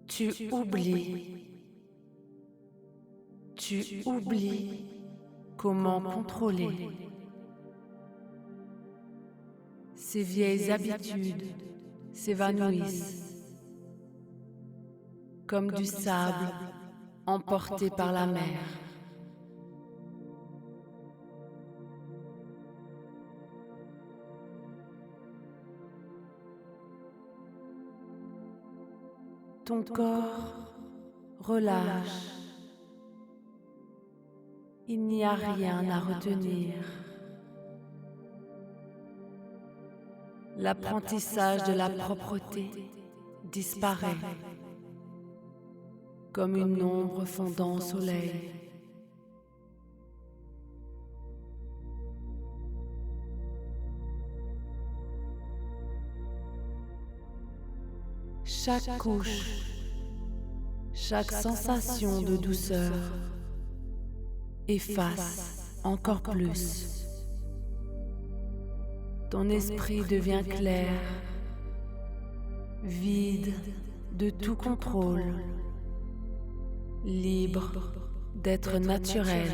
Tu oublies. Tu oublies comment contrôler. Ces vieilles habitudes s'évanouissent comme du sable emporté par la mer. Ton corps relâche. Il n'y a rien à retenir. L'apprentissage de la propreté disparaît comme une ombre fondant au soleil. Chaque couche, chaque sensation de douceur efface encore plus. Ton esprit devient clair, vide de tout contrôle, libre d'être naturel.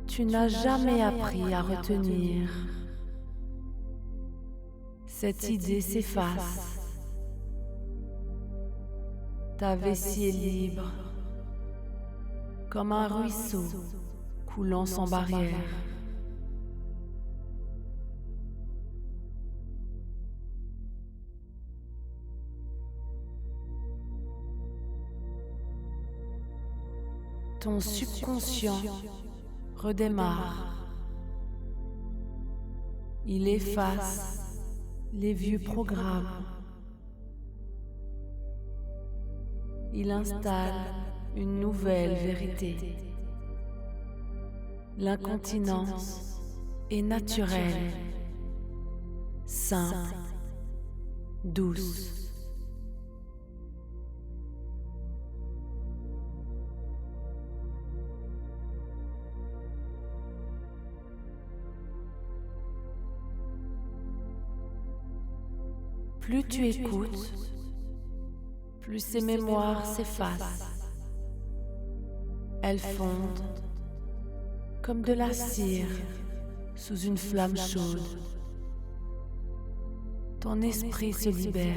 Tu n'as jamais appris à retenir. Cette idée s'efface. Ta vessie est libre, comme un ruisseau coulant sans barrière. Ton subconscient redémarre. Il efface les vieux programmes. Il installe une nouvelle vérité. L'incontinence est naturelle, simple, douce. Plus tu écoutes, plus ces mémoires s'effacent. Elles fondent comme de la cire sous une flamme chaude. Ton esprit se libère.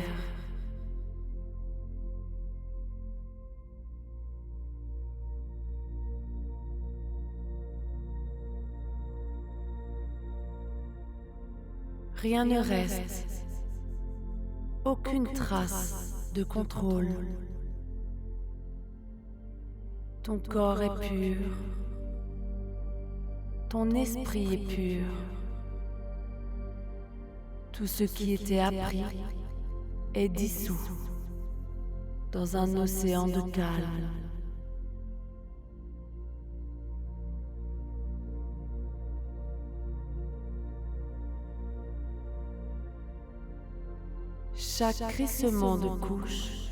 Rien ne reste. Aucune trace de contrôle. Ton corps est pur. Ton esprit est pur. Tout ce qui était appris est dissous dans un océan de calme. Chaque crissement de couche,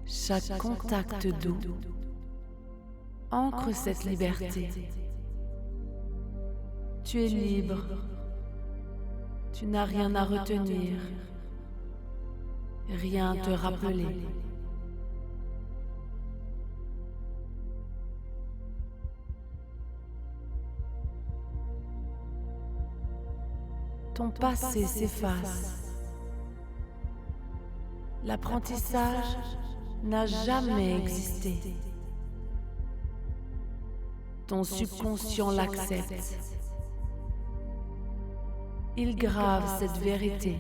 chaque contact d'eau ancre cette liberté. Tu es libre, tu n'as rien à retenir, rien à te rappeler. Ton passé s'efface. L'apprentissage n'a jamais existé. Ton subconscient l'accepte. Il grave cette vérité.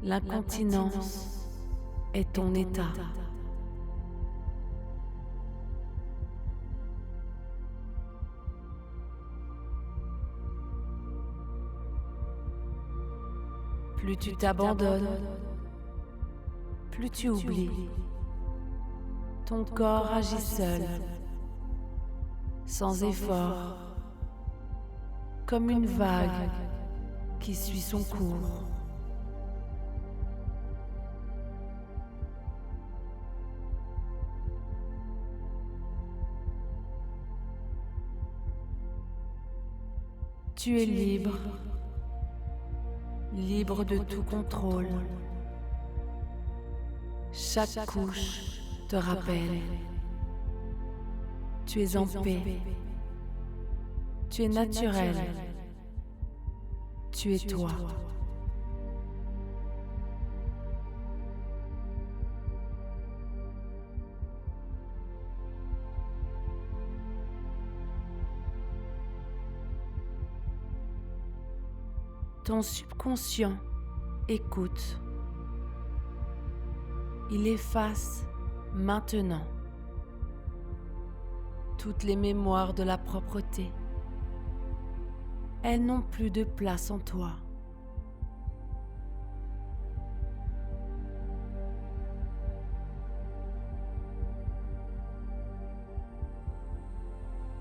L'incontinence est ton état. Plus tu t'abandonnes, plus tu oublies. Ton corps agit seul, sans effort, comme une vague qui suit son cours. Tu es libre, libre de tout contrôle. Chaque couche te rappelle. Tu es en paix. Tu es naturel. Tu es toi. Ton subconscient écoute. Il efface maintenant toutes les mémoires de la propreté. Elles n'ont plus de place en toi.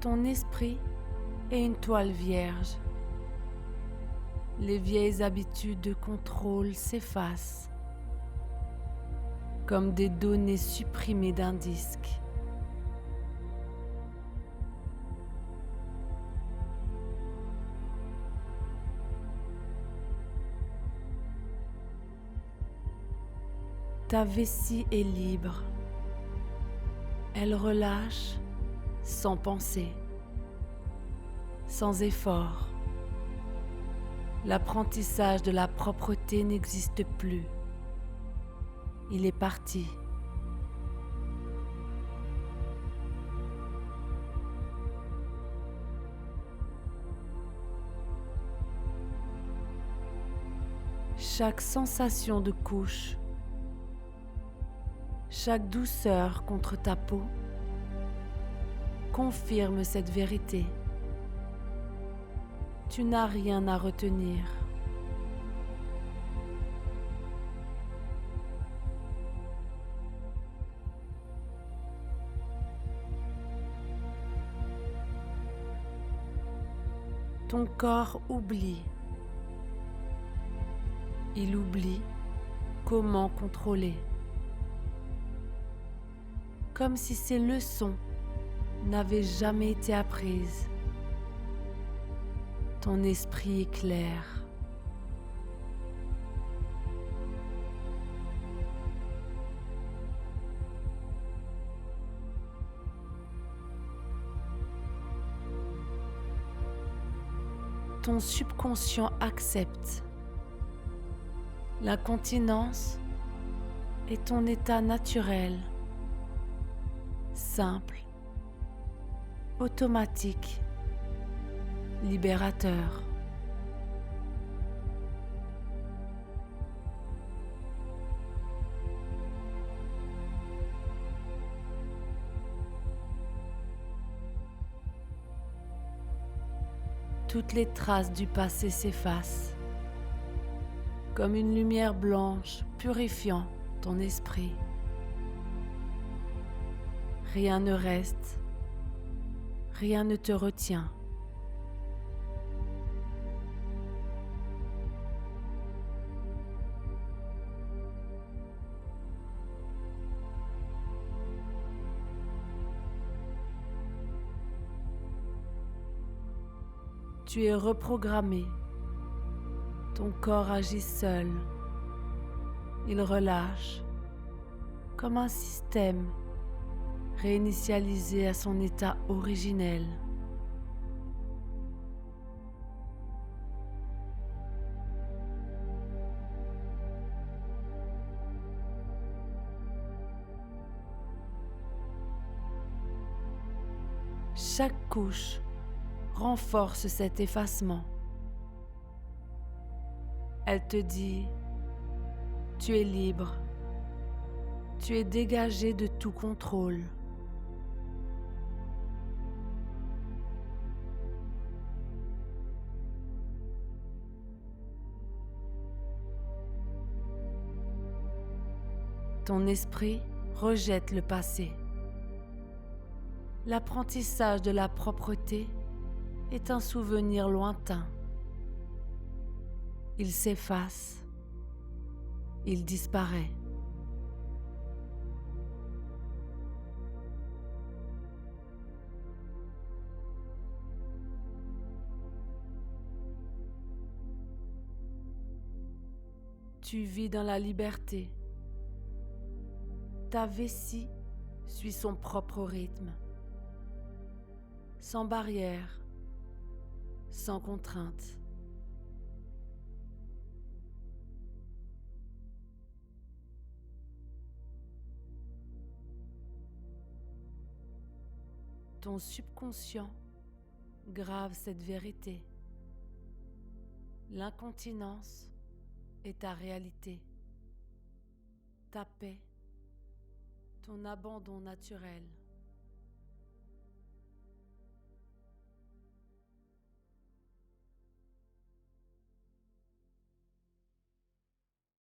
Ton esprit est une toile vierge. Les vieilles habitudes de contrôle s'effacent comme des données supprimées d'un disque. Ta vessie est libre. Elle relâche sans penser, sans effort. L'apprentissage de la propreté n'existe plus. Il est parti. Chaque sensation de couche, chaque douceur contre ta peau confirme cette vérité. Tu n'as rien à retenir. Ton corps oublie. Il oublie comment contrôler. Comme si ces leçons n'avaient jamais été apprises. Ton esprit est clair. Ton subconscient accepte. La continence est ton état naturel, simple, automatique, libérateur. Toutes les traces du passé s'effacent, comme une lumière blanche purifiant ton esprit. Rien ne reste, rien ne te retient. Tu es reprogrammé. Ton corps agit seul. Il relâche, comme un système réinitialisé à son état originel. Chaque couche renforce cet effacement. Elle te dit, tu es libre, tu es dégagé de tout contrôle. Ton esprit rejette le passé. L'apprentissage de la propreté est un souvenir lointain. Il s'efface, il disparaît. Tu vis dans la liberté. Ta vessie suit son propre rythme, sans barrière, sans contrainte. Ton subconscient grave cette vérité. L'incontinence est ta réalité, ta paix, ton abandon naturel.